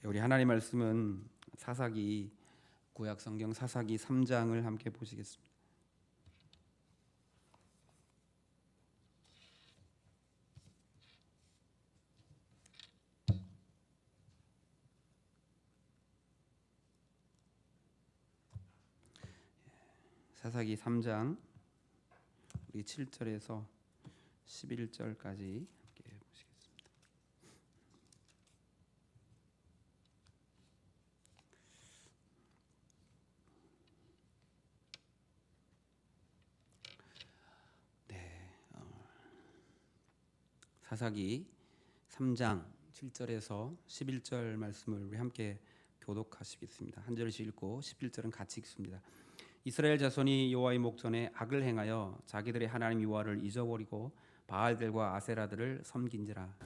우리 하나님 말씀은 사사기 구약 성경 사사기 3장을 함께 보시겠습니다. 사사기 3장 우리 7절에서 11절까지 함께 보시겠습니다. 사사기 3장 7절에서 11절 말씀을 우리 함께 교독하시겠습니다. 한 절씩 읽고 11절은 같이 읽습니다. 이스라엘 자손이 여호와의 목전에 악을 행하여 자기들의 하나님 여호와를 잊어버리고 바알들과 아세라들을 섬긴지라.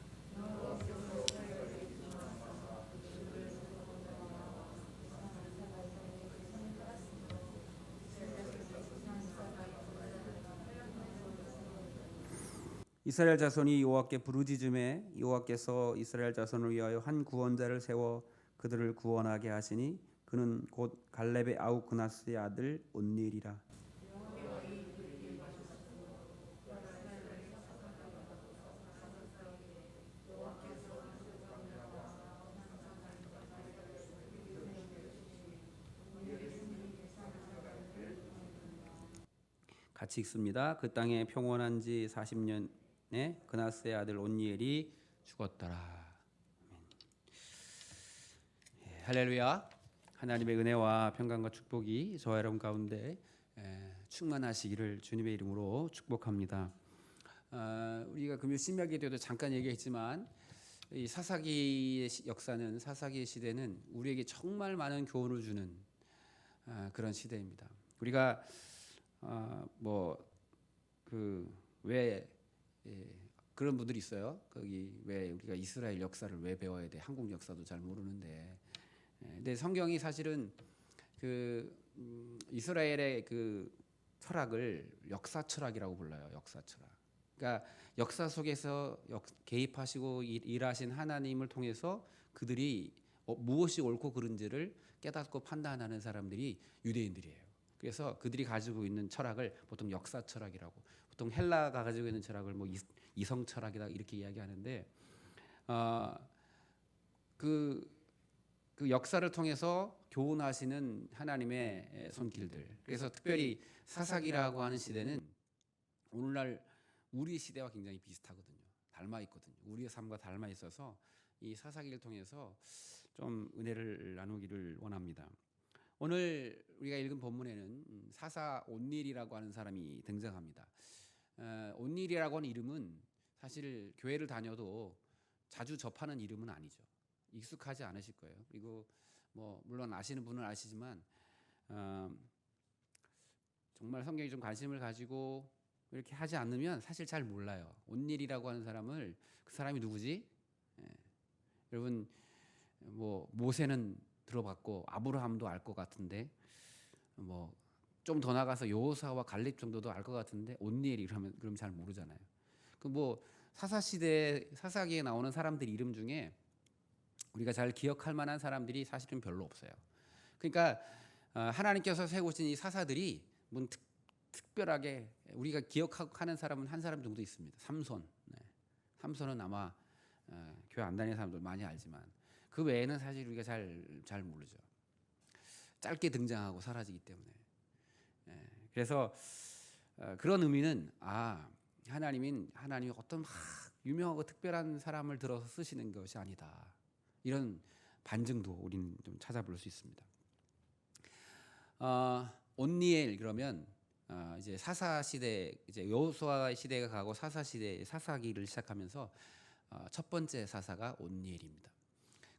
이스라엘 자손이 여호와께 부르짖음에 여호와께서 이스라엘 자손을 위하여 한 구원자를 세워 그들을 구원하게 하시니 그는 곧 갈렙의 아우 그나스의 아들 온니엘이라. 같이 읽습니다. 그 땅에 평온한 지 40년에 그나스의 아들 온니엘이 죽었더라. 할렐루야. 하나님의 은혜와 평강과 축복이 저와 여러분 가운데 충만하시기를 주님의 이름으로 축복합니다. 우리가 금요 신명기에 때도 잠깐 얘기했지만 이 사사기의 역사는, 사사기의 시대는 우리에게 정말 많은 교훈을 주는 그런 시대입니다. 우리가 왜 그런 분들이 있어요. 거기 왜 우리가 이스라엘 역사를 왜 배워야 돼? 한국 역사도 잘 모르는데. 근데 성경이 사실은 이스라엘의 그 철학을 역사 철학이라고 불러요. 역사 철학. 그러니까 역사 속에서 개입하시고 일하신 하나님을 통해서 그들이 무엇이 옳고 그른지를 깨닫고 판단하는 사람들이 유대인들이에요. 그래서 그들이 가지고 있는 철학을 보통 역사 철학이라고, 보통 헬라가 가지고 있는 철학을 뭐 이성 철학이다 이렇게 이야기하는데, 그 역사를 통해서 교훈하시는 하나님의 손길들. 그래서 특별히 사사기라고 하는 시대는 오늘날 우리 시대와 굉장히 비슷하거든요. 닮아 있거든요. 우리의 삶과 닮아 있어서 이 사사기를 통해서 좀 은혜를 나누기를 원합니다. 오늘 우리가 읽은 본문에는 사사 온닐이라고 하는 사람이 등장합니다. 온닐이라고 하는 이름은 사실 교회를 다녀도 자주 접하는 이름은 아니죠. 익숙하지 않으실 거예요. 그리고 뭐 물론 아시는 분은 아시지만 정말 성경에 좀 관심을 가지고 이렇게 하지 않으면 사실 잘 몰라요. 온닐이라고 하는 사람을, 그 사람이 누구지? 여러분 뭐 모세는 들어봤고 아브라함도 알 것 같은데, 뭐 좀 더 나가서 여호사와 갈렙 정도도 알 것 같은데 온니엘이 그럼 잘 모르잖아요. 그 뭐 사사 시대 사사기에 나오는 사람들 이름 중에 우리가 잘 기억할 만한 사람들이 사실은 별로 없어요. 그러니까 하나님께서 세우신 이 사사들이 특별하게 우리가 기억하는 사람은 한 사람 정도 있습니다. 삼손. 삼손은 아마 교회 안 다니는 사람들 많이 알지만 그 외에는 사실 우리가 잘 모르죠. 짧게 등장하고 사라지기 때문에. 그래서 그런 의미는 하나님이 어떤 막 유명하고 특별한 사람을 들어서 쓰시는 것이 아니다. 이런 반증도 우리는 좀 찾아볼 수 있습니다. 온니엘 그러면 이제 사사 시대, 이제 여호수아 시대가 가고 사사 시대, 사사기를 시작하면서 첫 번째 사사가 온니엘입니다.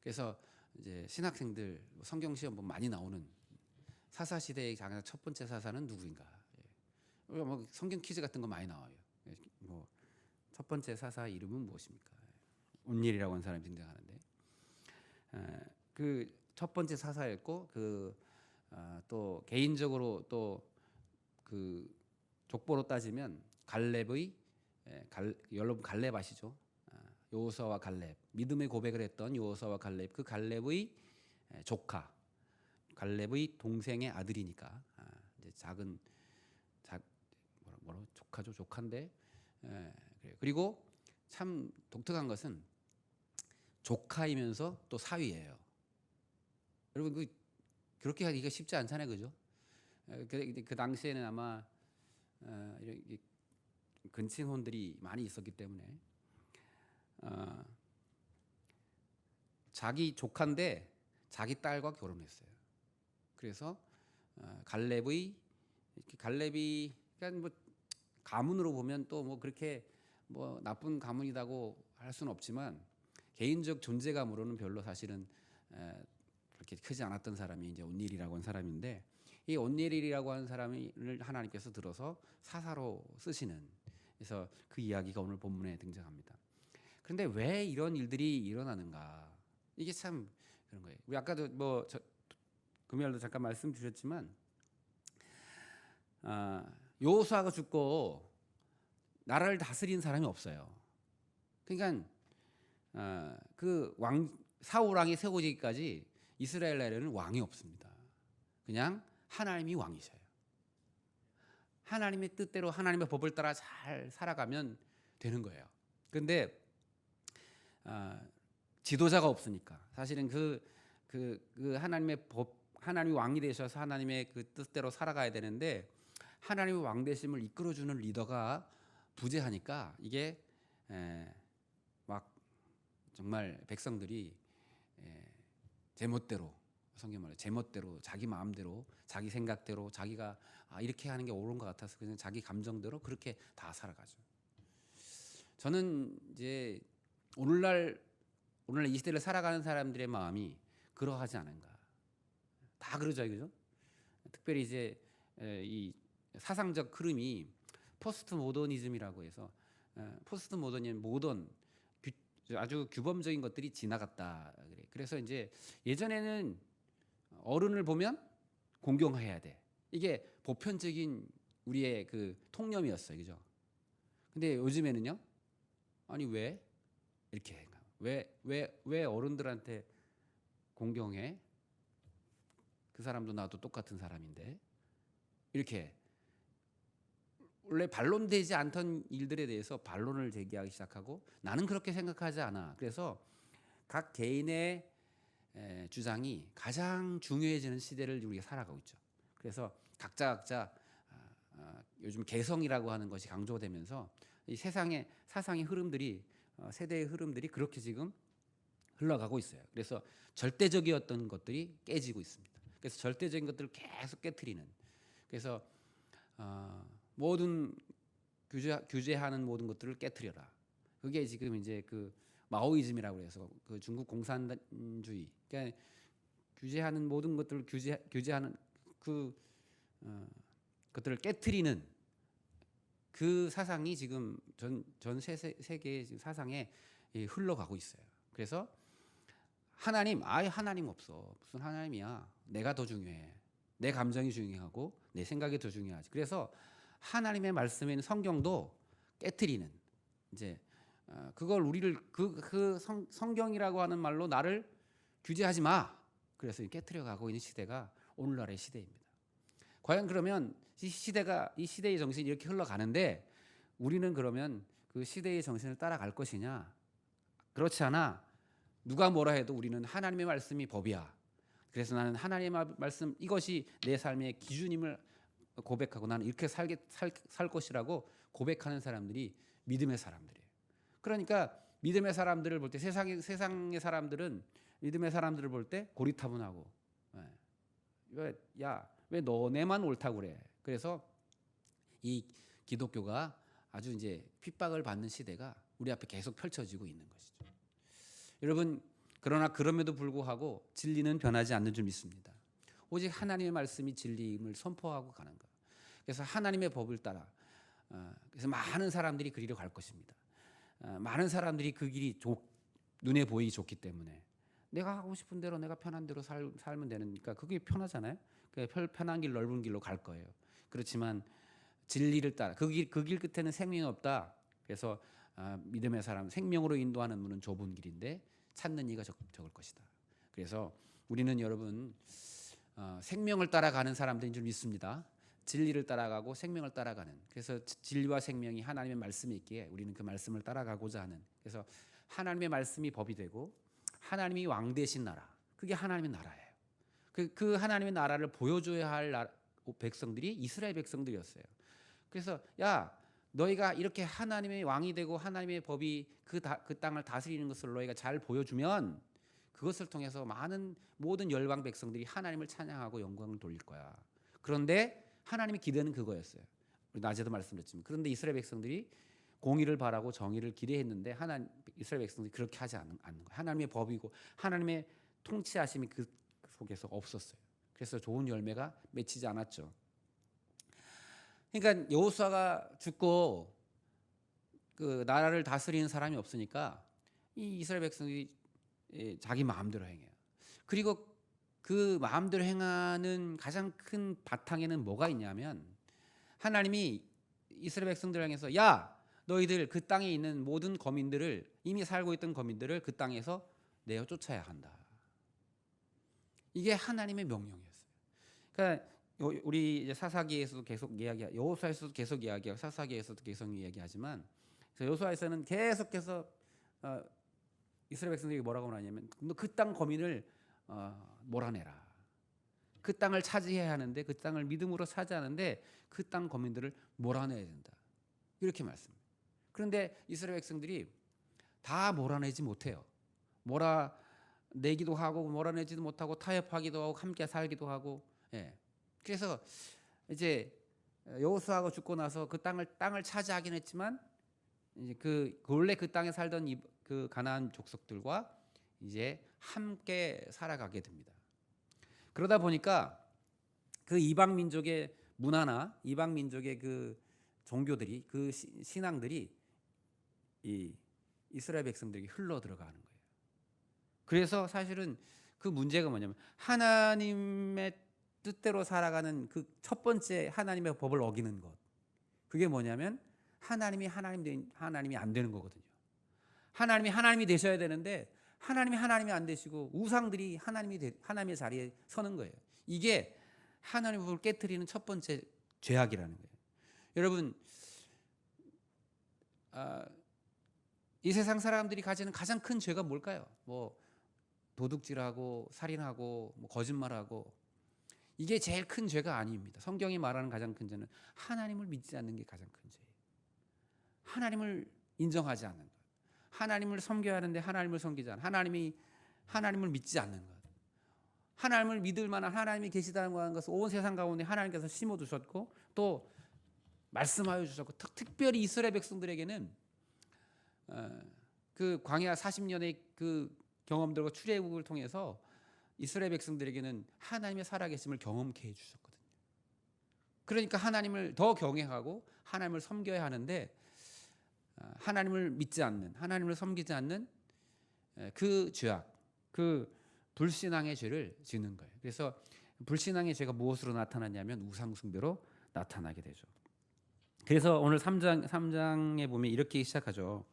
그래서 이제 신학생들 성경 시험 보면 많이 나오는 사사 시대의 가장 첫 번째 사사는 누구인가? 뭐 성경 퀴즈 같은 거 많이 나와요. 뭐 첫 번째 사사 이름은 무엇입니까? 온니엘이라고 하는 사람이 등장하는데, 그 첫 번째 사사였고 또 개인적으로 또 그 족보로 따지면 갈렙의 여러분 갈렙 아시죠? 여호수아와 갈렙, 믿음의 고백을 했던 여호수아와 갈렙, 그 갈렙의 조카, 갈렙의 동생의 아들이니까 이제 작은 뭐라 조카죠, 조카인데. 그래요. 그리고 참 독특한 것은 조카이면서 또 사위예요. 여러분 그렇게 하기가 쉽지 않잖아요, 그죠? 그 당시에는 아마 이런 근친혼들이 많이 있었기 때문에 자기 조카인데 자기 딸과 결혼했어요. 그래서 갈렙이 그러니까 뭐 가문으로 보면 또 뭐 그렇게 뭐 나쁜 가문이라고 할 수는 없지만 개인적 존재감으로는 별로 사실은 그렇게 크지 않았던 사람이 이제 온닐이라고 하는 사람인데, 이 온닐이라고 하는 사람을 하나님께서 들어서 사사로 쓰시는, 그래서 그 이야기가 오늘 본문에 등장합니다. 그런데 왜 이런 일들이 일어나는가? 이게 참 그런 거예요. 우리 아까도 금요일도 잠깐 말씀드렸지만 여호수아가 죽고 나라를 다스린 사람이 없어요. 그러니까 그 사울 왕이 세워지기까지 이스라엘 나라에는 왕이 없습니다. 그냥 하나님이 왕이셔요. 하나님의 뜻대로 하나님의 법을 따라 잘 살아가면 되는 거예요. 그런데 지도자가 없으니까 사실은 그 하나님의 법, 하나님이 왕이 되셔서 하나님의 그 뜻대로 살아가야 되는데 하나님의 왕 되심을 이끌어주는 리더가 부재하니까 이게 막 정말 백성들이 제멋대로, 성경 말로 제멋대로, 자기 마음대로, 자기 생각대로, 자기가 이렇게 하는 게 옳은 것 같아서 그냥 자기 감정대로 그렇게 다 살아가죠. 저는 이제 오늘날 이 시대를 살아가는 사람들의 마음이 그러하지 않은가. 다 그러죠, 그죠? 특별히 이제 이 사상적 흐름이 포스트 모더니즘이라고 해서 포스트 모더니즘, 아주 규범적인 것들이 지나갔다. 그래서 이제 예전에는 어른을 보면 공경해야 돼. 이게 보편적인 우리의 그 통념이었어요, 그죠? 근데 요즘에는요, 아니 왜 이렇게 해? 왜 어른들한테 공경해? 그 사람도 나도 똑같은 사람인데 이렇게 원래 반론되지 않던 일들에 대해서 반론을 제기하기 시작하고 나는 그렇게 생각하지 않아. 그래서 각 개인의 주장이 가장 중요해지는 시대를 우리가 살아가고 있죠. 그래서 각자 요즘 개성이라고 하는 것이 강조되면서 이 세상의 사상의 흐름들이 세대의 흐름들이 그렇게 지금 흘러가고 있어요. 그래서 절대적이었던 것들이 깨지고 있습니다. 그래서 절대적인 것들을 계속 깨트리는, 그래서 모든 규제하는 모든 것들을 깨트려라. 그게 지금 이제 그 마오이즘이라고 해서 그 중국 공산주의, 그러니까 규제하는 모든 것들을 규제하는 것들을 깨트리는 그 사상이 지금 전 세계의 지금 사상에 흘러가고 있어요. 그래서 아예 하나님 없어. 무슨 하나님이야. 내가 더 중요해. 내 감정이 중요하고 내 생각이 더 중요하지. 그래서 하나님의 말씀인 성경도 깨트리는, 이제 그걸 우리를 성경이라고 하는 말로 나를 규제하지 마. 그래서 깨트려 가고 있는 시대가 오늘날의 시대입니다. 과연 그러면 이 시대의 정신이 이렇게 흘러가는데 우리는 그러면 그 시대의 정신을 따라갈 것이냐? 그렇지 않아. 누가 뭐라 해도 우리는 하나님의 말씀이 법이야. 그래서 나는 하나님의 말씀, 이것이 내 삶의 기준임을 고백하고 나는 이렇게 살 것이라고 고백하는 사람들이 믿음의 사람들이에요. 그러니까 믿음의 사람들을 볼 때 세상의 사람들은 믿음의 사람들을 볼 때 고리타분하고, 왜 너네만 옳다고 그래. 그래서 이 기독교가 아주 이제 핍박을 받는 시대가 우리 앞에 계속 펼쳐지고 있는 것이죠. 여러분, 그러나 그럼에도 불구하고 진리는 변하지 않는 줄 믿습니다. 오직 하나님의 말씀이 진리임을 선포하고 가는 것. 그래서 하나님의 법을 따라 그래서 많은 사람들이 그 길을 갈 것입니다. 많은 사람들이 그 길이 눈에 보이기 좋기 때문에 내가 하고 싶은 대로 내가 편한 대로 살면 되니까 그게 편하잖아요. 편한 길 넓은 길로 갈 거예요. 그렇지만 진리를 따라 그 길 끝에는 생명이 없다. 그래서 믿음의 사람 생명으로 인도하는 문은 좁은 길인데 찾는 이가 적을 것이다. 그래서 우리는 여러분 생명을 따라가는 사람들인 줄 믿습니다. 진리를 따라가고 생명을 따라가는. 그래서 진리와 생명이 하나님의 말씀이 있기에 우리는 그 말씀을 따라가고자 하는. 그래서 하나님의 말씀이 법이 되고 하나님이 왕 되신 나라. 그게 하나님의 나라예요. 그 하나님의 나라를 보여줘야 할 백성들이 이스라엘 백성들이었어요. 그래서 야 너희가 이렇게 하나님의 왕이 되고 하나님의 법이 그 땅을 다스리는 것을 너희가 잘 보여주면 그것을 통해서 모든 열방 백성들이 하나님을 찬양하고 영광을 돌릴 거야. 그런데 하나님의 기대는 그거였어요. 낮에도 말씀드렸지만 그런데 이스라엘 백성들이 공의를 바라고 정의를 기대했는데 이스라엘 백성들이 그렇게 하지 않는 거예요. 하나님의 법이고 하나님의 통치하심이 그 속에서 없었어요. 그래서 좋은 열매가 맺히지 않았죠. 그러니까 여호수아가 죽고 그 나라를 다스리는 사람이 없으니까 이 이스라엘 백성이 자기 마음대로 행해요. 그리고 그 마음대로 행하는 가장 큰 바탕에는 뭐가 있냐면 하나님이 이스라엘 백성들 향해서 야 너희들 그 땅에 있는 모든 거민들을 이미 살고 있던 거민들을 그 땅에서 내어 쫓아야 한다. 이게 하나님의 명령이었어요. 그러니까 우리 이제 사사기에서도 계속 여호수아에서도 계속 이야기하고 사사기에서도 계속 이야기하지만 여호수아에서는 계속해서 이스라엘 백성들이 뭐라고 하냐면 너 그 땅 거민을 몰아내라. 그 땅을 차지해야 하는데 그 땅을 믿음으로 차지하는데 그 땅 거민들을 몰아내야 된다. 이렇게 말씀해요. 그런데 이스라엘 백성들이 다 몰아내지 못해요. 몰아내기도 하고 몰아내지도 못하고 타협하기도 하고 함께 살기도 하고. 예. 그래서 이제 여호수아가 죽고 나서 그 땅을 차지하긴 했지만 이제 원래 그 땅에 살던 그 가나안 족속들과 이제 함께 살아가게 됩니다. 그러다 보니까 그 이방 민족의 문화나 이방 민족의 그 종교들이 그 신앙들이 이 이스라엘 백성들에게 흘러 들어가는 거예요. 그래서 사실은 그 문제가 뭐냐면 하나님의 뜻대로 살아가는 그 첫 번째 하나님의 법을 어기는 것. 그게 뭐냐면 하나님이 안 되는 거거든요. 하나님이 되셔야 되는데 하나님이 안 되시고 우상들이 하나님의 자리에 서는 거예요. 이게 하나님의 법을 깨트리는 첫 번째 죄악이라는 거예요. 여러분 이 세상 사람들이 가지는 가장 큰 죄가 뭘까요? 뭐 도둑질하고 살인하고 뭐 거짓말하고 이게 제일 큰 죄가 아닙니다. 성경이 말하는 가장 큰 죄는 하나님을 믿지 않는 게 가장 큰 죄예요. 하나님을 인정하지 않는 것. 하나님을 섬겨야 하는데 하나님을 섬기지 않는 하나님을 믿지 않는 것. 하나님을 믿을 만한 하나님이 계시다는 것을 온 세상 가운데 하나님께서 심어두셨고 또 말씀하여 주셨고 특별히 이스라엘 백성들에게는 그 광야 40년의 그 경험들과 출애굽을 통해서 이스라엘 백성들에게는 하나님의 살아계심을 경험케 해주셨거든요. 그러니까 하나님을 더 경외하고 하나님을 섬겨야 하는데 하나님을 믿지 않는 하나님을 섬기지 않는 그 죄악, 그 불신앙의 죄를 짓는 거예요. 그래서 불신앙의 죄가 무엇으로 나타나냐면 우상 숭배로 나타나게 되죠. 그래서 오늘 3장에 보면 이렇게 시작하죠.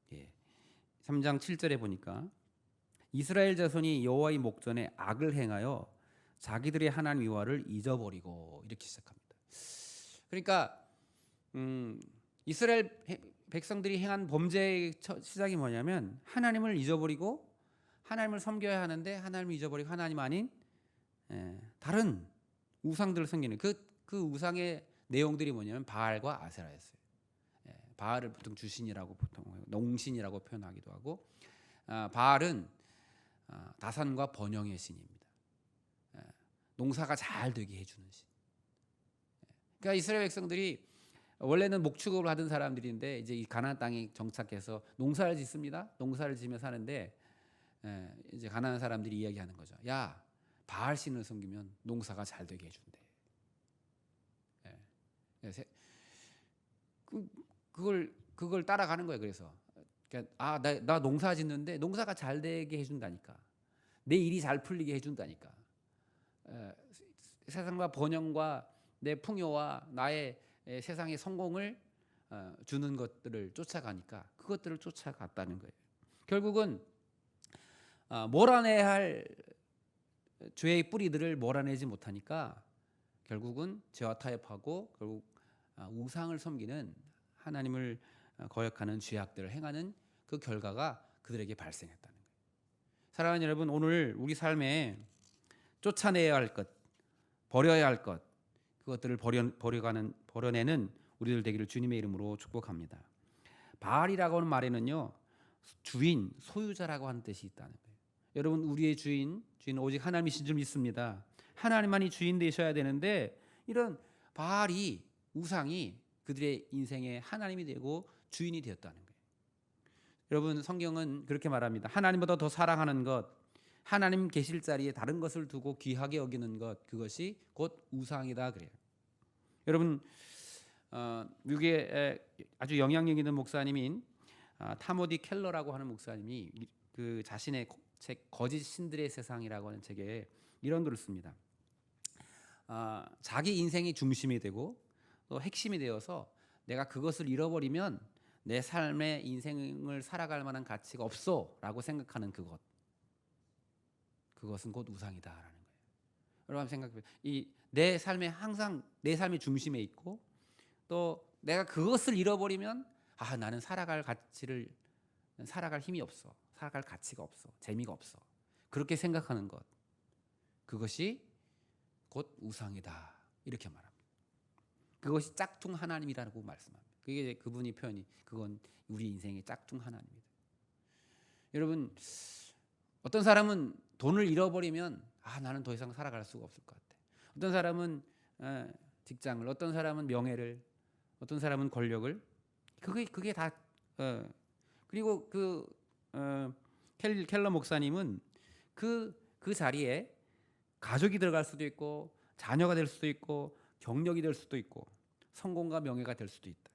우리 3장 7절에 보니까 이스라엘 자손이 여호와의 목전에 악을 행하여 자기들의 하나님 여호와를 잊어버리고 이렇게 시작합니다. 그러니까 이스라엘 백성들이 행한 범죄의 시작이 뭐냐면 하나님을 잊어버리고 하나님을 섬겨야 하는데 하나님을 잊어버리고 하나님 아닌 다른 우상들을 섬기는 그 우상의 내용들이 뭐냐면 바알과 아세라였어요. 바알을 보통 주신이라고 보통 농신이라고 표현하기도 하고 바알은 다산과 번영의 신입니다. 농사가 잘 되게 해주는 신. 그러니까 이스라엘 백성들이 원래는 목축업을 하던 사람들인데 이제 이 가나안 땅에 정착해서 농사를 짓습니다. 농사를 지며 사는데 이제 가나안 사람들이 이야기하는 거죠. 야, 바알 신을 섬기면 농사가 잘 되게 해준대. 그걸 따라가는 거예요. 그래서 나 농사 짓는데 농사가 잘 되게 해준다니까. 내 일이 잘 풀리게 해준다니까. 세상과 번영과 내 풍요와 나의 세상의 성공을 주는 것들을 쫓아가니까 그것들을 쫓아갔다는 거예요. 결국은 몰아내야 할 죄의 뿌리들을 몰아내지 못하니까 결국은 죄와 타협하고 결국 우상을 섬기는 하나님을 거역하는 죄악들을 행하는 그 결과가 그들에게 발생했다는 거예요. 사랑하는 여러분, 오늘 우리 삶에 쫓아내야 할 것, 버려야 할 것, 그것들을 버려내는 우리들 되기를 주님의 이름으로 축복합니다. 바알이라고 하는 말에는요, 주인, 소유자라고 하는 뜻이 있다는 거예요. 여러분, 우리의 주인 오직 하나님이신 줄 믿습니다. 하나님만이 주인 되셔야 되는데 이런 바알이, 우상이 그들의 인생의 하나님이 되고 주인이 되었다는 거예요. 여러분, 성경은 그렇게 말합니다. 하나님보다 더 사랑하는 것, 하나님 계실 자리에 다른 것을 두고 귀하게 여기는 것, 그것이 곧 우상이다 그래요. 여러분, 미국의 아주 영향력 있는 목사님인 타모디 켈러라고 하는 목사님이 그 자신의 책 거짓 신들의 세상이라고 하는 책에 이런 글을 씁니다. 자기 인생이 중심이 되고 또 핵심이 되어서 내가 그것을 잃어버리면 내 삶의 인생을 살아갈 만한 가치가 없어라고 생각하는 그것은 곧 우상이다라는 거예요. 여러분 생각해, 내 삶에 항상 내 삶의 중심에 있고 또 내가 그것을 잃어버리면 나는 살아갈 힘이 없어, 살아갈 가치가 없어, 재미가 없어, 그렇게 생각하는 것, 그것이 곧 우상이다 이렇게 말합니다. 그것이 짝퉁 하나님이라고 말씀합니다. 그게 그분이 표현이, 그건 우리 인생의 짝퉁 하나님이다. 여러분, 어떤 사람은 돈을 잃어버리면 나는 더 이상 살아갈 수가 없을 것 같아. 어떤 사람은 직장을, 어떤 사람은 명예를, 어떤 사람은 권력을, 그게 다 그리고 켈러 목사님은 그 자리에 가족이 들어갈 수도 있고 자녀가 될 수도 있고 경력이 될 수도 있고 성공과 명예가 될 수도 있다.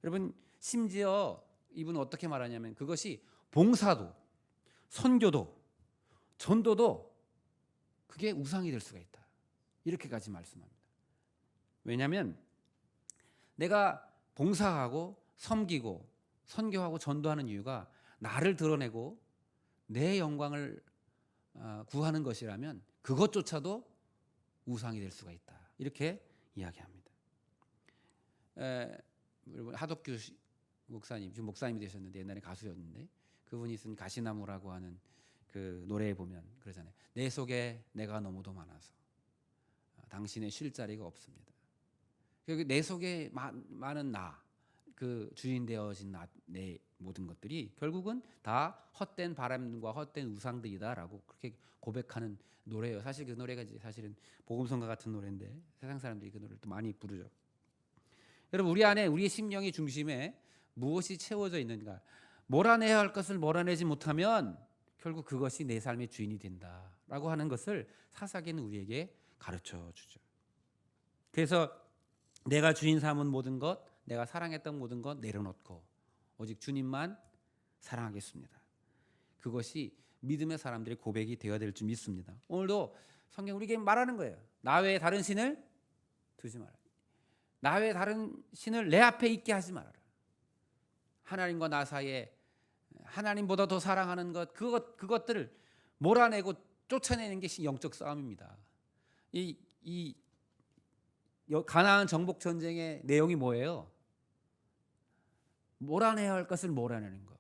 여러분, 심지어 이분은 어떻게 말하냐면 그것이 봉사도, 선교도, 전도도 그게 우상이 될 수가 있다. 이렇게까지 말씀합니다. 왜냐하면 내가 봉사하고 섬기고 선교하고 전도하는 이유가 나를 드러내고 내 영광을 구하는 것이라면 그것조차도 우상이 될 수가 있다. 이렇게 이야기합니다. 여러분, 하덕규 목사님, 지금 목사님이 되셨는데 옛날에 가수였는데 그분이 쓴 가시나무라고 하는 그 노래에 보면 그러잖아요. 내 속에 내가 너무도 많아서 당신의 쉴 자리가 없습니다. 내 속에 많은 그 주인 되어진 내 모든 것들이 결국은 다 헛된 바람과 헛된 우상들이다라고 그렇게 고백하는 노래예요. 사실 그 노래가 사실은 복음성가 같은 노래인데 세상 사람들이 그 노래를 또 많이 부르죠. 여러분, 우리 안에 우리의 심령의 중심에 무엇이 채워져 있는가? 몰아내야 할 것을 몰아내지 못하면 결국 그것이 내 삶의 주인이 된다라고 하는 것을 사사기는 우리에게 가르쳐 주죠. 그래서 내가 주인 삼은 모든 것, 내가 사랑했던 모든 것 내려놓고 오직 주님만 사랑하겠습니다. 그것이 믿음의 사람들의 고백이 되어야 될 줄 믿습니다. 오늘도 성경 우리에게 말하는 거예요. 나 외에 다른 신을 두지 마라. 나 외에 다른 신을 내 앞에 있게 하지 말아라. 하나님과 나 사이에 하나님보다 더 사랑하는 그것들을 몰아내고 쫓아내는 게 영적 싸움입니다. 이 가나안 정복 전쟁의 내용이 뭐예요? 몰아내야 할 것을 몰아내는 것.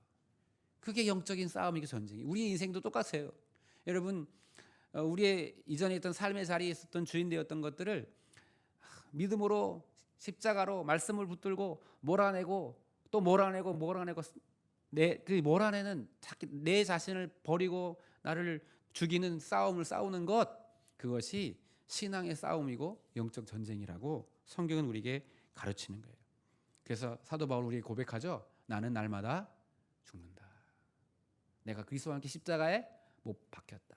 그게 영적인 싸움이고 전쟁이. 우리 인생도 똑같아요. 여러분, 우리의 이전에 있던 삶의 자리에 있었던 주인 되었던 것들을 믿음으로 십자가로 말씀을 붙들고 몰아내고 또 몰아내고 그 몰아내는 내 자신을 버리고 나를 죽이는 싸움을 싸우는 것, 그것이 신앙의 싸움이고 영적 전쟁이라고 성경은 우리에게 가르치는 거예요. 그래서 사도 바울 우리에게 고백하죠. 나는 날마다 죽는다. 내가 그리스도와 함께 십자가에 못 박혔다.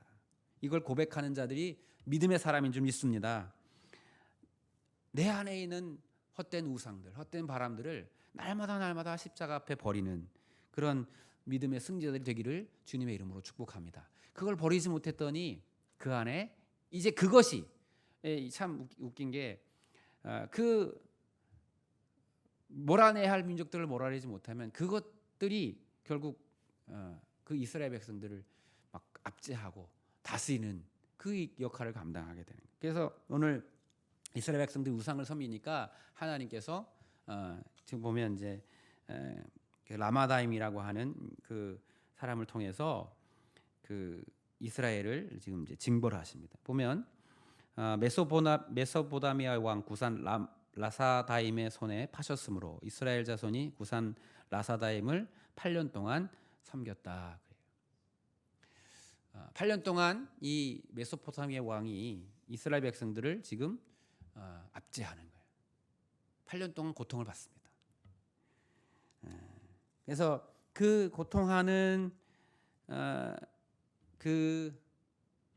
이걸 고백하는 자들이 믿음의 사람인 줄 믿습니다. 내 안에 있는 헛된 우상들, 헛된 바람들을 날마다 십자가 앞에 버리는 그런 믿음의 승자들이 되기를 주님의 이름으로 축복합니다. 그걸 버리지 못했더니 그 안에 이제 그것이 참 웃긴 게 그 몰아내야 할 민족들을 몰아내지 못하면 그것들이 결국 그 이스라엘 백성들을 막 압제하고 다스리는 그 역할을 감당하게 되는 거예요. 그래서 오늘 이스라엘 백성들이 우상을 섬기니까 하나님께서 지금 보면 이제 그 라마다임이라고 하는 그 사람을 통해서 그 이스라엘을 지금 이제 징벌을 하십니다. 보면 메소포타미아 왕 구산 라사다임의 손에 파셨으므로 이스라엘 자손이 구산 라사다임을 8년 동안 섬겼다. 8년 동안 이 메소포타미아 왕이 이스라엘 백성들을 지금 압제하는 거예요. 8년 동안 고통을 받습니다. 그래서 그 고통하는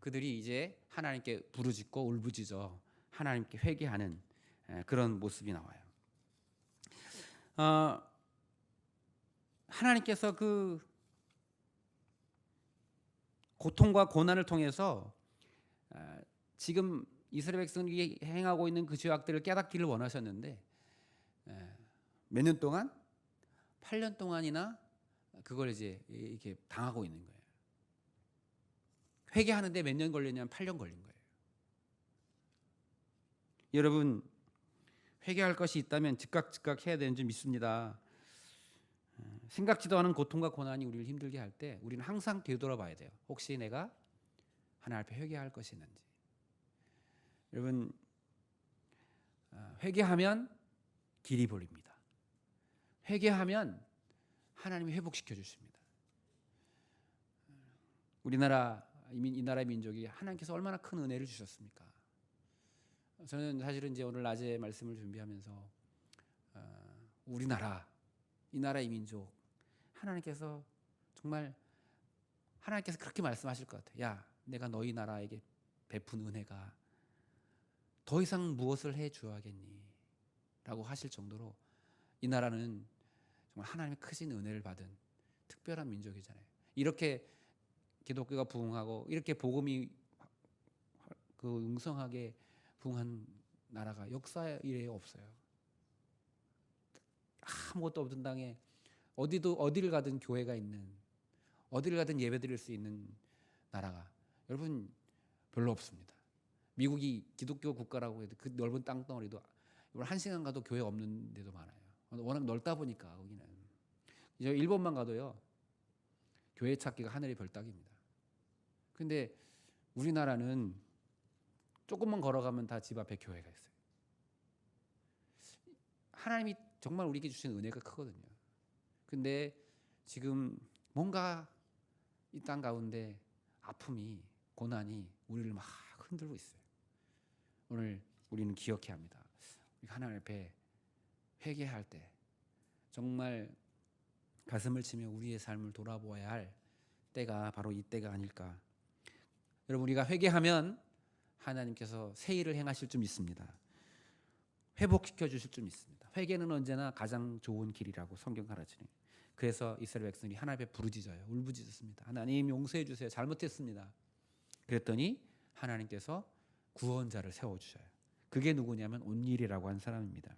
그들이 이제 하나님께 부르짖고 울부짖어 하나님께 회개하는 그런 모습이 나와요. 하나님께서 그 고통과 고난을 통해서 지금 이스라엘 백성이 행하고 있는 그 죄악들을 깨닫기를 원하셨는데 몇 년 동안? 8년 동안이나 그걸 이제 이렇게 당하고 있는 거예요. 회개하는데 몇 년 걸렸냐면 8년 걸린 거예요. 여러분 회개할 것이 있다면 즉각 해야 되는 줄 믿습니다. 생각지도 않은 고통과 고난이 우리를 힘들게 할 때 우리는 항상 되돌아봐야 돼요. 혹시 내가 하나님 앞에 회개할 것이 있는지. 여러분 회개하면 길이 보입니다. 회개하면 하나님이 회복시켜 주십니다. 우리나라 이 나라의 민족이 하나님께서 얼마나 큰 은혜를 주셨습니까? 저는 사실은 이제 오늘 낮에 말씀을 준비하면서 우리나라 이 나라의 민족 하나님께서 정말 하나님께서 그렇게 말씀하실 것 같아요. 야, 내가 너희 나라에게 베푼 은혜가 더 이상 무엇을 해 주어야겠니? 라고 하실 정도로 이 나라는 정말 하나님의 크신 은혜를 받은 특별한 민족이잖아요. 이렇게 기독교가 부흥하고 이렇게 복음이 그 응성하게 부흥한 나라가 역사 이래에 없어요. 아무것도 없던 땅에 어디를 가든 교회가 있는, 어디를 가든 예배드릴 수 있는 나라가 여러분 별로 없습니다. 미국이 기독교 국가라고 해도 그 넓은 땅덩어리도 한 시간 가도 교회 없는 데도 많아요. 워낙 넓다 보니까 거기는. 이제 일본만 가도요 교회 찾기가 하늘의 별 따기입니다. 근데 우리나라는 조금만 걸어가면 다 집 앞에 교회가 있어요. 하나님이 정말 우리에게 주신 은혜가 크거든요. 근데 지금 뭔가 이 땅 가운데 아픔이, 고난이 우리를 막 흔들고 있어요. 오늘 우리는 기억해야 합니다. 하나님 앞에 회개할 때 정말 가슴을 치며 우리의 삶을 돌아보아야 할 때가 바로 이 때가 아닐까. 여러분 우리가 회개하면 하나님께서 새 일을 행하실 줄 믿습니다. 회복시켜 주실 줄 믿습니다. 회개는 언제나 가장 좋은 길이라고 성경 가르치네요. 그래서 이스라엘 백성이 하나님 앞에 부르짖어요. 울부짖었습니다. 하나님 용서해 주세요. 잘못했습니다. 그랬더니 하나님께서 구원자를 세워주셔요. 그게 누구냐면 온니엘이라고 하는 사람입니다.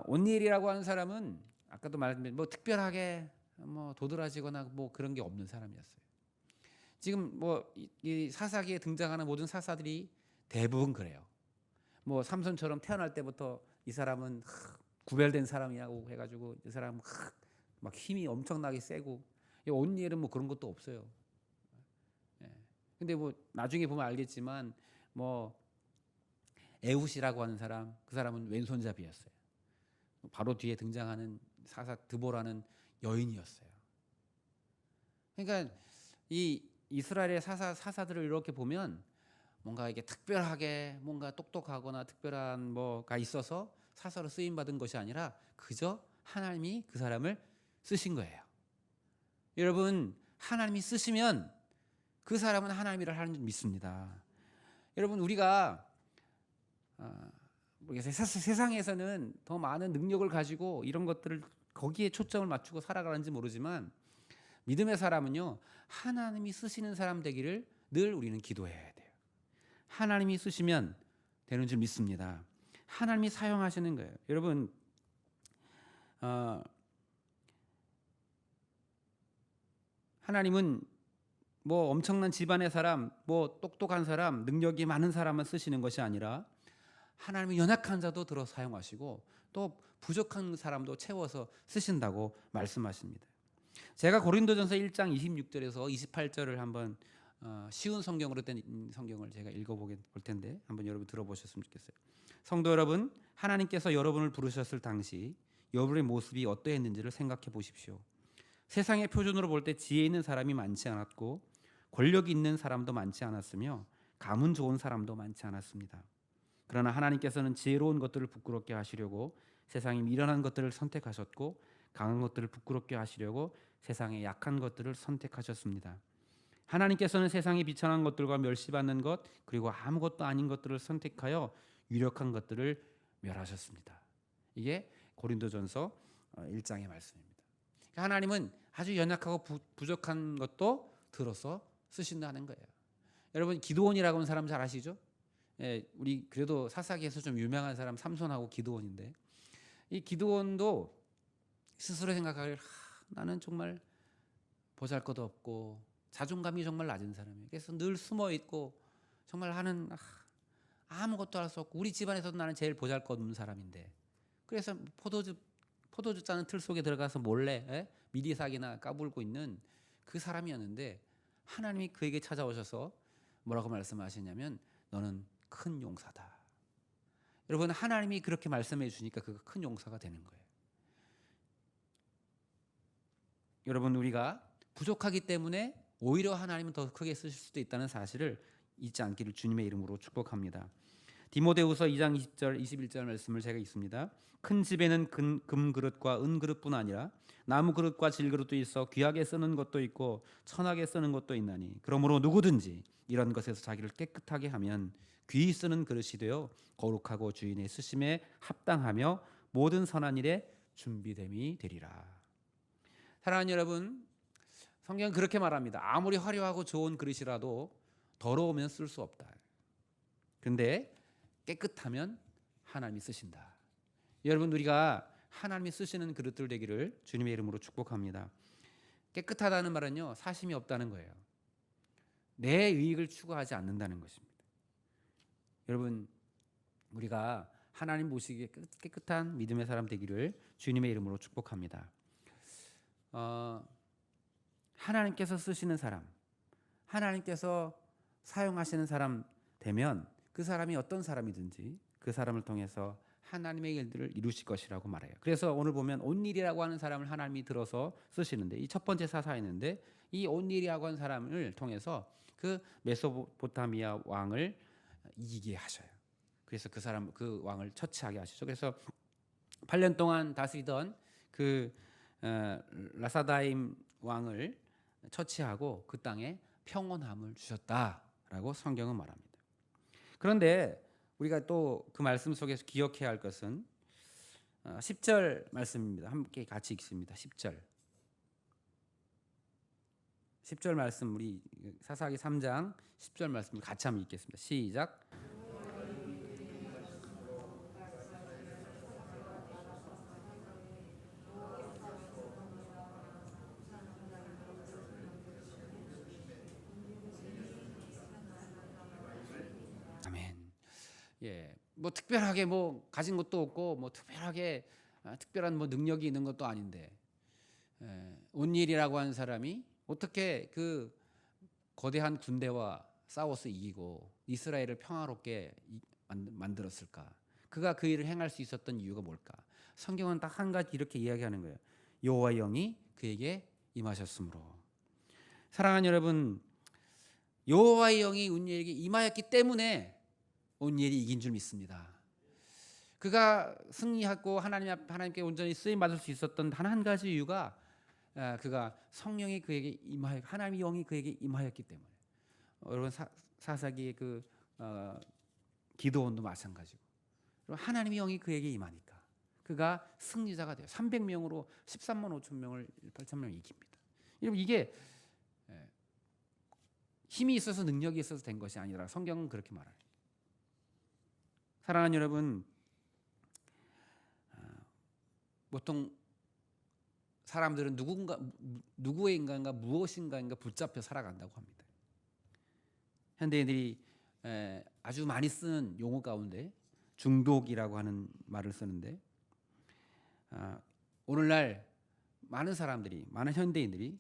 온니엘이라고 하는 사람은 아까도 말했는데 뭐 특별하게 뭐 도드라지거나 뭐 그런 게 없는 사람이었어요. 지금 뭐 이 사사기에 등장하는 모든 사사들이 대부분 그래요. 뭐 삼손처럼 태어날 때부터 이 사람은 구별된 사람이라고 해가지고 이 사람은 막 힘이 엄청나게 세고 온니엘은 뭐 그런 것도 없어요. 근데 뭐 나중에 보면 알겠지만 뭐 에훗이라고 하는 사람, 그 사람은 왼손잡이였어요. 바로 뒤에 등장하는 사사 드보라는 여인이었어요. 그러니까 이 이스라엘의 사사들을 이렇게 보면 뭔가 이게 특별하게 뭔가 똑똑하거나 특별한 뭐가 있어서 사사로 쓰임 받은 것이 아니라 그저 하나님이 그 사람을 쓰신 거예요. 여러분 하나님이 쓰시면 그 사람은 하나님 일을 하는 줄 믿습니다. 여러분 우리가 세상에서는 더 많은 능력을 가지고 이런 것들을 거기에 초점을 맞추고 살아가는지 모르지만 믿음의 사람은요, 하나님이 쓰시는 사람 되기를 늘 우리는 기도해야 돼요. 하나님이 쓰시면 되는 줄 믿습니다. 하나님이 사용하시는 거예요. 여러분, 하나님은 뭐 엄청난 집안의 사람, 뭐 똑똑한 사람, 능력이 많은 사람만 쓰시는 것이 아니라 하나님은 연약한 자도 들어 사용하시고 또 부족한 사람도 채워서 쓰신다고 말씀하십니다. 제가 고린도전서 1장 26절에서 28절을 한번 쉬운 성경으로 된 성경을 제가 읽어볼 텐데 한번 여러분 들어보셨으면 좋겠어요. 성도 여러분, 하나님께서 여러분을 부르셨을 당시 여러분의 모습이 어떠했는지를 생각해 보십시오. 세상의 표준으로 볼 때 지혜 있는 사람이 많지 않았고 권력이 있는 사람도 많지 않았으며 가문 좋은 사람도 많지 않았습니다. 그러나 하나님께서는 지혜로운 것들을 부끄럽게 하시려고 세상에 미련한 것들을 선택하셨고 강한 것들을 부끄럽게 하시려고 세상의 약한 것들을 선택하셨습니다. 하나님께서는 세상의 비천한 것들과 멸시받는 것 그리고 아무것도 아닌 것들을 선택하여 유력한 것들을 멸하셨습니다. 이게 고린도전서 1장의 말씀입니다. 하나님은 아주 연약하고 부족한 것도 들어서 쓰신다는 거예요. 여러분, 기드온이라고 하는 사람 잘 아시죠? 예, 우리 그래도 사사기에서 좀 유명한 사람 삼손하고 기드온인데, 이 기드온도 스스로 생각하기를 나는 정말 보잘것 없고 자존감이 정말 낮은 사람이에요. 그래서 늘 숨어 있고 정말 하는 아무것도 할 수 없고 우리 집안에서도 나는 제일 보잘것 없는 사람인데, 그래서 포도주 짜는 틀 속에 들어가서 몰래 미리사기나 까불고 있는 그 사람이었는데, 하나님이 그에게 찾아오셔서 뭐라고 말씀하시냐면 너는 큰 용사다. 여러분, 하나님이 그렇게 말씀해 주니까 그가 큰 용사가 되는 거예요. 여러분, 우리가 부족하기 때문에 오히려 하나님은 더 크게 쓰실 수도 있다는 사실을 잊지 않기를 주님의 이름으로 축복합니다. 디모데후서 2장 20절 21절 말씀을 제가 읽습니다. 큰 집에는 금그릇과 은그릇뿐 아니라 나무 그릇과 질그릇도 있어 귀하게 쓰는 것도 있고 천하게 쓰는 것도 있나니 그러므로 누구든지 이런 것에서 자기를 깨끗하게 하면 귀히 쓰는 그릇이 되어 거룩하고 주인의 쓰심에 합당하며 모든 선한 일에 준비됨이 되리라. 사랑하는 여러분, 성경은 그렇게 말합니다. 아무리 화려하고 좋은 그릇이라도 더러우면 쓸 수 없다. 근데 깨끗하면 하나님이 쓰신다. 여러분, 우리가 하나님이 쓰시는 그릇들 되기를 주님의 이름으로 축복합니다. 깨끗하다는 말은요, 사심이 없다는 거예요. 내 이익을 추구하지 않는다는 것입니다. 여러분, 우리가 하나님 보시기에 깨끗한 믿음의 사람 되기를 주님의 이름으로 축복합니다. 하나님께서 쓰시는 사람, 하나님께서 사용하시는 사람 되면 그 사람이 어떤 사람이든지 그 사람을 통해서 하나님의 일들을 이루실 것이라고 말해요. 그래서 오늘 보면 온일이라고 하는 사람을 하나님이 들어서 쓰시는데, 이 첫 번째 사사였는데 이 온일이라고 하는 사람을 통해서 그 메소포타미아 왕을 이기게 하셔요. 그래서 그 왕을 처치하게 하시죠. 그래서 8년 동안 다스리던 그 라사다임 왕을 처치하고 그 땅에 평온함을 주셨다라고 성경은 말합니다. 그런데 우리가 또 그 말씀 속에서 기억해야 할 것은 10절 말씀입니다. 함께 같이 읽습니다. 10절 말씀, 우리 사사기 3장 10절 말씀을 같이 한번 읽겠습니다. 시작. 아멘. 예, 뭐 특별하게 뭐 가진 것도 없고 뭐 특별하게 특별한 뭐 능력이 있는 것도 아닌데, 온일이라고 하는 사람이 어떻게 그 거대한 군대와 싸워서 이기고 이스라엘을 평화롭게 만들었을까? 그가 그 일을 행할 수 있었던 이유가 뭘까? 성경은 딱 한 가지 이렇게 이야기하는 거예요. 여호와의 영이 그에게 임하셨으므로. 사랑하는 여러분, 여호와의 영이 온니엘에게 임하였기 때문에 온니엘이 이긴 줄 믿습니다. 그가 승리하고 하나님께 온전히 쓰임 받을 수 있었던 단 한 가지 이유가 그가 성령이 그에게 하나님의 영이 그에게 임하였기 때문에. 여러분, 사사기의 그 기도원도 마찬가지고, 하나님의 영이 그에게 임하니까 그가 승리자가 돼요. 300명으로 13만 5천 명을 8천 명을 이깁니다. 여러분 이게 힘이 있어서 능력이 있어서 된 것이 아니라 성경은 그렇게 말해요. 사랑하는 여러분, 보통 사람들은 누구의 인간과 무엇인가인가 붙잡혀 살아간다고 합니다. 현대인들이 아주 많이 쓰는 용어 가운데 중독이라고 하는 말을 쓰는데, 오늘날 많은 사람들이, 많은 현대인들이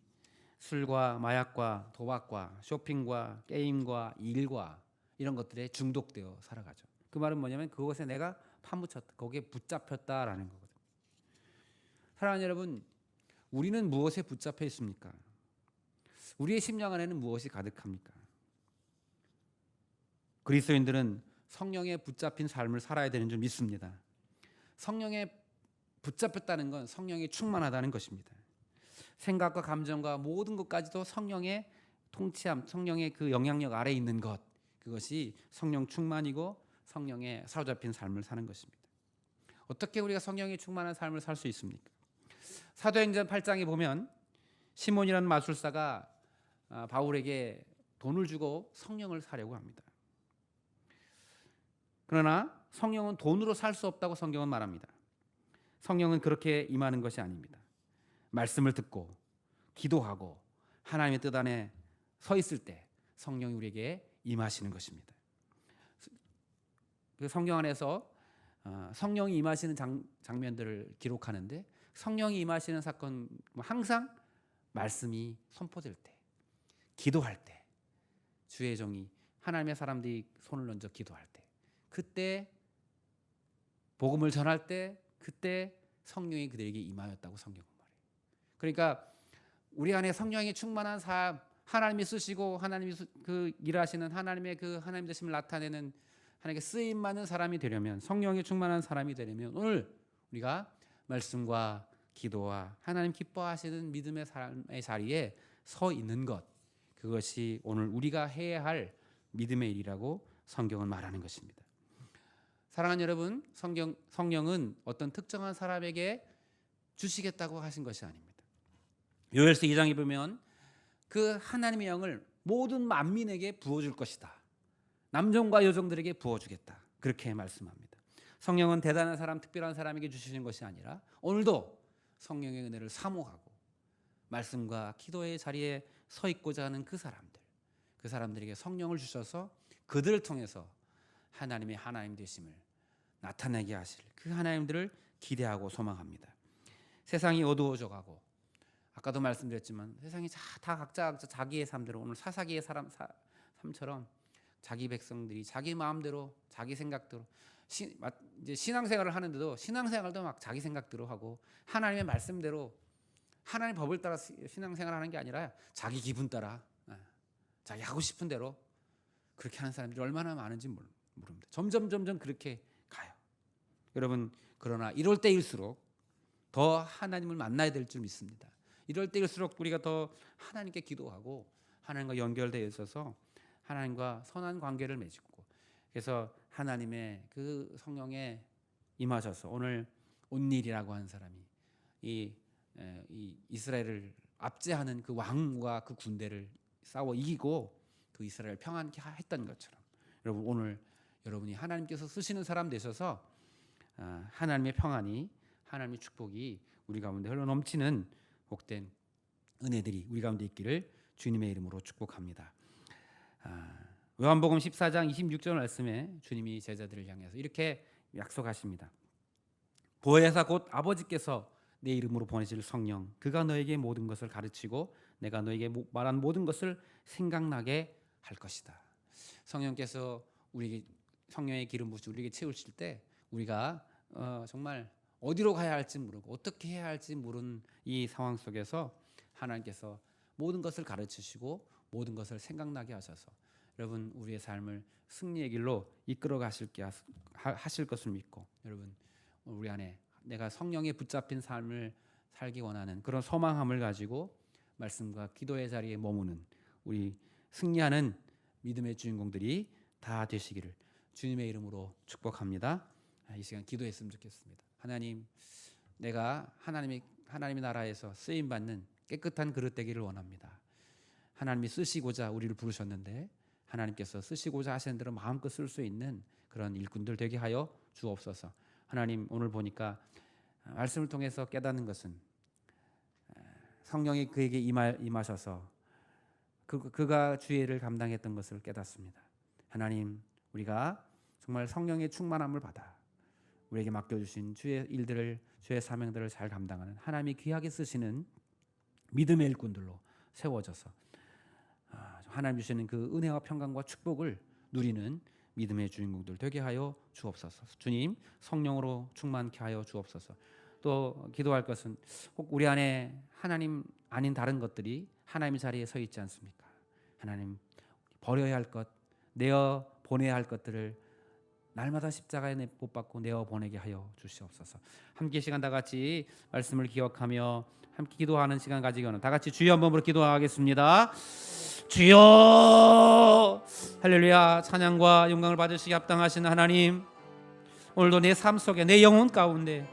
술과 마약과 도박과 쇼핑과 게임과 일과 이런 것들에 중독되어 살아가죠. 그 말은 뭐냐면 그것에 내가 파묻혔다, 거기에 붙잡혔다라는 거거든요. 사랑하는 여러분, 우리는 무엇에 붙잡혀 있습니까? 우리의 심령 안에는 무엇이 가득합니까? 그리스도인들은 성령에 붙잡힌 삶을 살아야 되는 줄 믿습니다. 성령에 붙잡혔다는 건 성령이 충만하다는 것입니다. 생각과 감정과 모든 것까지도 성령의 통치함, 성령의 그 영향력 아래에 있는 것, 그것이 성령 충만이고 성령에 사로잡힌 삶을 사는 것입니다. 어떻게 우리가 성령이 충만한 삶을 살 수 있습니까? 사도행전 8장에 보면 시몬이라는 마술사가 바울에게 돈을 주고 성령을 사려고 합니다. 그러나 성령은 돈으로 살 수 없다고 성경은 말합니다. 성령은 그렇게 임하는 것이 아닙니다. 말씀을 듣고 기도하고 하나님의 뜻 안에 서 있을 때 성령이 우리에게 임하시는 것입니다. 그 성경 안에서 성령이 임하시는 장면들을 기록하는데, 성령이 임하시는 사건 항상 말씀이 선포될 때, 기도할 때, 주의 종이 하나님의 사람들이 손을 얹어 기도할 때, 그때 복음을 전할 때, 그때 성령이 그들에게 임하였다고 성경은 말해요. 그러니까 우리 안에 성령이 충만한 삶, 하나님이 쓰시고 하나님이 그 일하시는 하나님의 그 하나님 되심을 나타내는 하나님께 쓰임 받는 사람이 되려면, 성령이 충만한 사람이 되려면 오늘 우리가 말씀과 기도와 하나님 기뻐하시는 믿음의 삶의 자리에 서 있는 것, 그것이 오늘 우리가 해야 할 믿음의 일이라고 성경은 말하는 것입니다. 사랑하는 여러분, 성령은 어떤 특정한 사람에게 주시겠다고 하신 것이 아닙니다. 요엘서 2장에 보면 그 하나님의 영을 모든 만민에게 부어줄 것이다. 남종과 여종들에게 부어주겠다. 그렇게 말씀합니다. 성령은 대단한 사람, 특별한 사람에게 주시는 것이 아니라 오늘도 성령의 은혜를 사모하고 말씀과 기도의 자리에 서 있고자 하는 그 사람들에게 성령을 주셔서 그들을 통해서 하나님의 하나님 되심을 나타내게 하실 그 하나님들을 기대하고 소망합니다. 세상이 어두워져 가고, 아까도 말씀드렸지만 세상이 다 각자 자기의 삶대로, 오늘 사사기의 삶처럼 자기 백성들이 자기 마음대로, 자기 생각대로 이제 신앙생활을 하는데도 신앙생활도 막 자기 생각대로 하고, 하나님의 말씀대로 하나님의 법을 따라 신앙생활하는 게 아니라 자기 기분 따라 자기 하고 싶은 대로 그렇게 하는 사람들이 얼마나 많은지 모릅니다. 점점 그렇게 가요. 여러분, 그러나 이럴 때일수록 더 하나님을 만나야 될 줄 믿습니다. 이럴 때일수록 우리가 더 하나님께 기도하고 하나님과 연결되어 있어서 하나님과 선한 관계를 맺고, 그래서 하나님의 그 성령에 임하셔서 오늘 온닐이라고 하는 사람이 이 이스라엘을 압제하는 그 왕과 그 군대를 싸워 이기고 그 이스라엘 평안케 했던 것처럼, 여러분 오늘 여러분이 하나님께서 쓰시는 사람 되셔서 하나님의 평안이, 하나님의 축복이 우리 가운데 흘러 넘치는 복된 은혜들이 우리 가운데 있기를 주님의 이름으로 축복합니다. 요한복음 14장 26절 말씀에 주님이 제자들을 향해서 이렇게 약속하십니다. 보혜사 곧 아버지께서 내 이름으로 보내실 성령, 그가 너에게 모든 것을 가르치고 내가 너에게 말한 모든 것을 생각나게 할 것이다. 성령께서 우리에게 성령의 기름 부으시고 우리에게 채우실 때 우리가 정말 어디로 가야 할지 모르고 어떻게 해야 할지 모르는 이 상황 속에서 하나님께서 모든 것을 가르치시고 모든 것을 생각나게 하셔서 여러분 우리의 삶을 승리의 길로 이끌어 하실 것을 믿고, 여러분 우리 안에 내가 성령에 붙잡힌 삶을 살기 원하는 그런 소망함을 가지고 말씀과 기도의 자리에 머무는 우리 승리하는 믿음의 주인공들이 다 되시기를 주님의 이름으로 축복합니다. 이 시간 기도했으면 좋겠습니다. 하나님, 내가 하나님의 나라에서 쓰임 받는 깨끗한 그릇 되기를 원합니다. 하나님이 쓰시고자 우리를 부르셨는데 하나님께서 쓰시고자 하시는 대로 마음껏 쓸 수 있는 그런 일꾼들 되게 하여 주옵소서. 하나님, 오늘 보니까 말씀을 통해서 깨닫는 것은 성령이 그에게 임하셔서 그가 주의를 감당했던 것을 깨닫습니다. 하나님, 우리가 정말 성령의 충만함을 받아 우리에게 맡겨주신 주의 일들을, 주의 사명들을 잘 감당하는 하나님이 귀하게 쓰시는 믿음의 일꾼들로 세워져서 하나님 주시는 그 은혜와 평강과 축복을 누리는 믿음의 주인공들 되게 하여 주옵소서. 주님, 성령으로 충만케 하여 주옵소서. 또 기도할 것은 혹 우리 안에 하나님 아닌 다른 것들이 하나님의 자리에 서 있지 않습니까? 하나님, 버려야 할 것, 내어 보내야 할 것들을 날마다 십자가에 못 박고 내어 보내게 하여 주시옵소서. 함께 시간 다 같이 말씀을 기억하며 함께 기도하는 시간 가지고는 다 같이 주여 한번 부르 기도하겠습니다. 주여, 할렐루야. 찬양과 영광을 받으시기 합당하신 하나님, 오늘도 내 삶 속에 내 영혼 가운데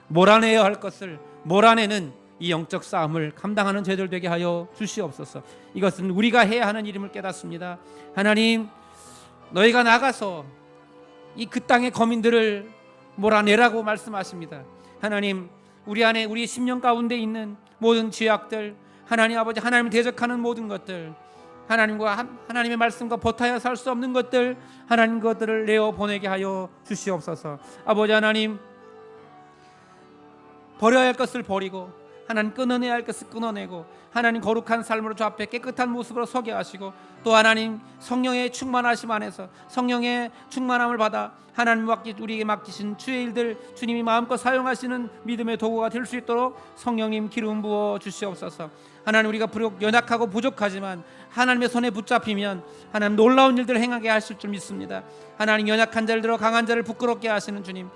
몰아내야 할 것을 몰아내는 이 영적 싸움을 감당하는 저희들 되게 하여 주시옵소서. 이것은 우리가 해야 하는 일임을 깨닫습니다. 하나님, 너희가 나가서 이 그 땅의 거민들을 몰아내라고 말씀하십니다. 하나님, 우리 안에 우리 심령 가운데 있는 모든 죄악들, 하나님 아버지, 하나님을 대적하는 모든 것들, 하나님의 말씀과 버타야 살 수 없는 것들, 하나님 것들을 내어 보내게 하여 주시옵소서. 아버지 하나님, 버려야 할 것을 버리고 하나님 끊어내야 할 것을 끊어내고 하나님 거룩한 삶으로 주 앞에 깨끗한 모습으로 서게 하시고 또 하나님 성령의 충만하심 안에서 성령의 충만함을 받아 하나님 우리에게 맡기신 주의 일들 주님이 마음껏 사용하시는 믿음의 도구가 될 수 있도록 성령님 기름 부어 주시옵소서. 하나님, 우리가 비록 연약하고 부족하지만 하나님의 손에 붙잡히면 하나님 놀라운 일들을 행하게 하실 줄 믿습니다. 하나님, 연약한 자를 들어 강한 자를 부끄럽게 하시는 주님,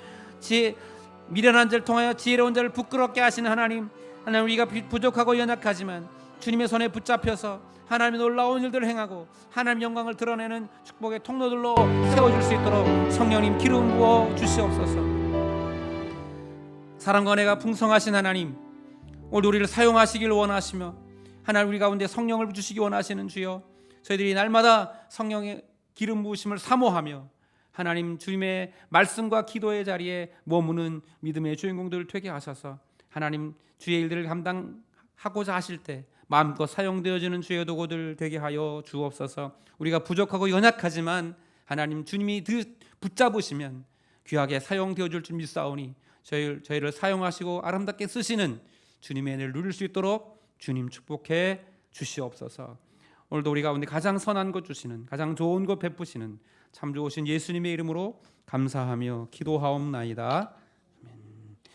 미련한 자를 통하여 지혜로운 자를 부끄럽게 하시는 하나님, 우리가 부족하고 연약하지만 주님의 손에 붙잡혀서 하나님의 놀라운 일들을 행하고 하나님 영광을 드러내는 축복의 통로들로 세워줄 수 있도록 성령님 기름 부어 주시옵소서. 사랑과 은혜가 풍성하신 하나님, 오늘 우리를 사용하시길 원하시며 하나님 우리 가운데 성령을 주시기 원하시는 주여, 저희들이 날마다 성령의 기름 부으심을 사모하며 하나님 주님의 말씀과 기도의 자리에 머무는 믿음의 주인공들을 되게 하셔서 하나님 주의 일들을 감당하고자 하실 때 마음껏 사용되어지는 주의 도구들 되게 하여 주옵소서. 우리가 부족하고 연약하지만 하나님 주님이 붙잡으시면 귀하게 사용되어질 줄 믿사오니 저희를 사용하시고 아름답게 쓰시는 주님의 은혜를 누릴 수 있도록 주님 축복해 주시옵소서. 오늘도 우리 가운데 가장 선한 것 주시는, 가장 좋은 것 베푸시는 참 좋으신 예수님의 이름으로 감사하며 기도하옵나이다.